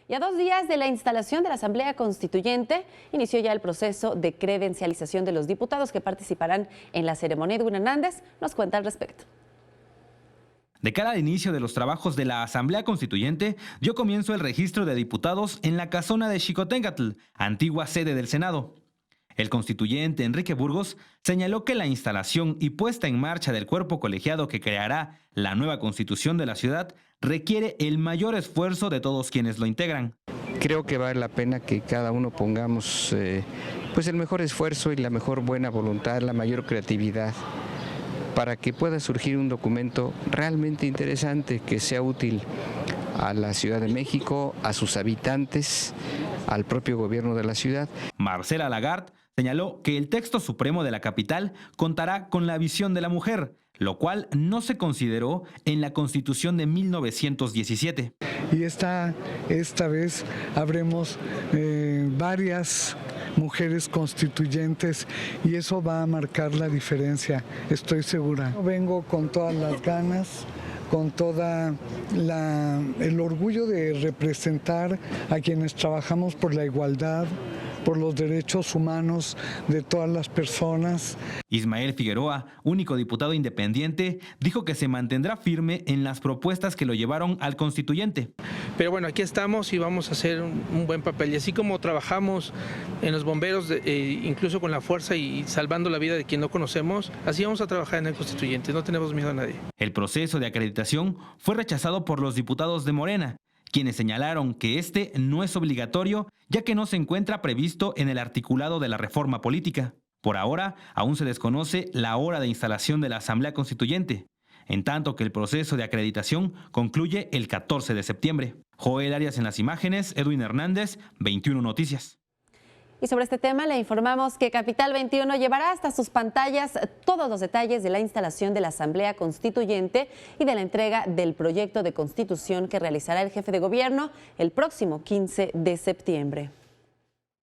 Y a 2 días de la instalación de la Asamblea Constituyente, inició ya el proceso de credencialización de los diputados que participarán en la ceremonia. Edwin Hernández nos cuenta al respecto. De cara al inicio de los trabajos de la Asamblea Constituyente, dio comienzo el registro de diputados en la casona de Xicoténcatl, antigua sede del Senado. El constituyente Enrique Burgos señaló que la instalación y puesta en marcha del cuerpo colegiado que creará la nueva constitución de la ciudad requiere el mayor esfuerzo de todos quienes lo integran. Creo que vale la pena que cada uno pongamos pues el mejor esfuerzo y la mejor buena voluntad, la mayor creatividad, para que pueda surgir un documento realmente interesante que sea útil a la Ciudad de México, a sus habitantes, al propio gobierno de la ciudad. Marcela Lagarde señaló que el texto supremo de la capital contará con la visión de la mujer, lo cual no se consideró en la Constitución de 1917. Y esta vez habremos varias mujeres constituyentes y eso va a marcar la diferencia, estoy segura. Vengo con todas las ganas, con toda el orgullo de representar a quienes trabajamos por la igualdad, por los derechos humanos de todas las personas. Ismael Figueroa, único diputado independiente, dijo que se mantendrá firme en las propuestas que lo llevaron al constituyente. Pero bueno, aquí estamos y vamos a hacer un buen papel. Y así como trabajamos en los bomberos, incluso con la fuerza y salvando la vida de quien no conocemos, así vamos a trabajar en el constituyente. No tenemos miedo a nadie. El proceso de acreditación fue rechazado por los diputados de Morena, quienes señalaron que este no es obligatorio, ya que no se encuentra previsto en el articulado de la reforma política. Por ahora, aún se desconoce la hora de instalación de la Asamblea Constituyente, en tanto que el proceso de acreditación concluye el 14 de septiembre. Joel Arias en las imágenes, Edwin Hernández, 21 Noticias. Y sobre este tema le informamos que Capital 21 llevará hasta sus pantallas todos los detalles de la instalación de la Asamblea Constituyente y de la entrega del proyecto de constitución que realizará el jefe de gobierno el próximo 15 de septiembre.